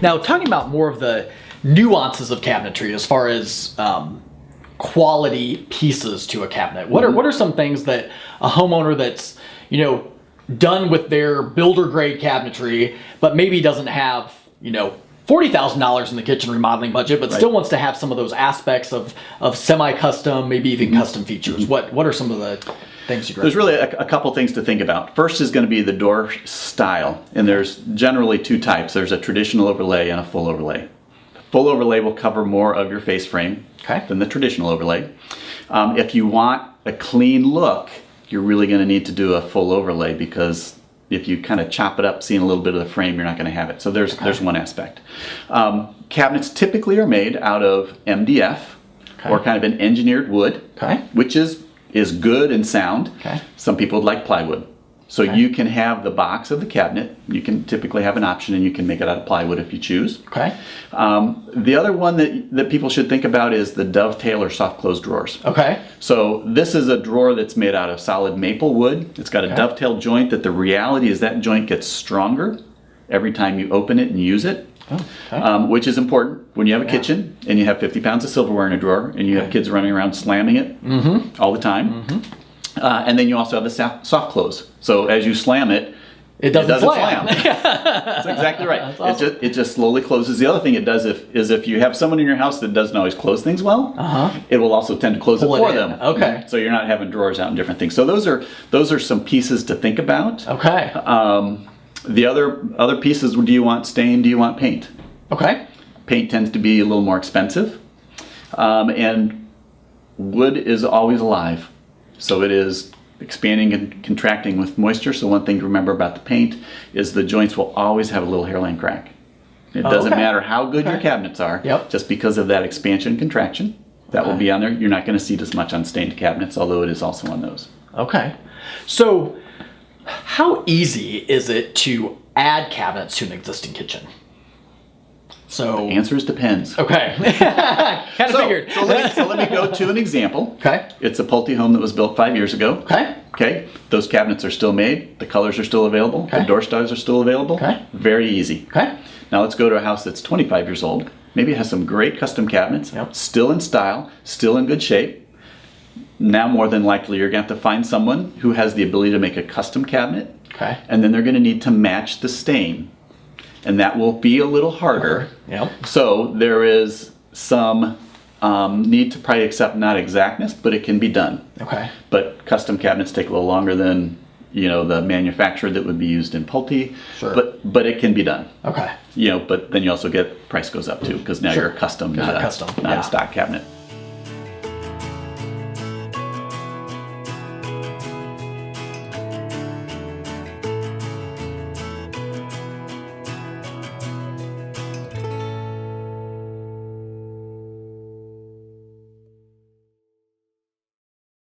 Now, talking about more of the nuances of cabinetry as far as quality pieces to a cabinet, what are some things that a homeowner that's, done with their builder grade cabinetry, but maybe doesn't have, $40,000 in the kitchen remodeling budget, but still wants to have some of those aspects of semi-custom, maybe even custom features. What are some of the things you recommend? There's really a couple things to think about. First is going to be the door style, and there's generally two types. There's a traditional overlay and a full overlay. Full overlay will cover more of your face frame than the traditional overlay. If you want a clean look, you're really going to need to do a full overlay, because if you kind of chop it up, seeing a little bit of the frame, you're not going to have it. So there's one aspect. Cabinets typically are made out of MDF or kind of an engineered wood, which is good and sound. Some people would like plywood. So you can have the box of the cabinet. You can typically have an option, and you can make it out of plywood if you choose. The other one that people should think about is the dovetail or soft close drawers. So this is a drawer that's made out of solid maple wood. It's got a dovetail joint that the reality is that joint gets stronger every time you open it and use it. Which is important when you have a kitchen and you have 50 pounds of silverware in a drawer and you have kids running around slamming it all the time. And then you also have the soft close. So as you slam it, it doesn't slam. That's exactly right. Awesome. It just slowly closes. The other thing it does is if you have someone in your house that doesn't always close things well, it will also tend to close it for them. So you're not having drawers out and different things. So those are some pieces to think about. The other pieces, do you want stain? Do you want paint? Paint tends to be a little more expensive. And wood is always alive. So it is expanding and contracting with moisture. So one thing to remember about the paint is the joints will always have a little hairline crack. It doesn't matter how good your cabinets are, just because of that expansion and contraction. That will be on there. You're not going to see it as much on stained cabinets, although it is also on those. So how easy is it to add cabinets to an existing kitchen? So the answer is depends. Kind of figured. So let me go to an example. It's a Pulte home that was built 5 years ago. Those cabinets are still made. The colors are still available. The door styles are still available. Very easy. Now let's go to a house that's 25 years old. Maybe it has some great custom cabinets, still in style, still in good shape. Now more than likely you're going to have to find someone who has the ability to make a custom cabinet. And then they're going to need to match the stain. And that will be a little harder. So there is some need to probably accept not exactness, but it can be done. But custom cabinets take a little longer than the manufacturer that would be used in Pulte. But it can be done. But then you also get price goes up too, because now you're a custom, not a stock cabinet.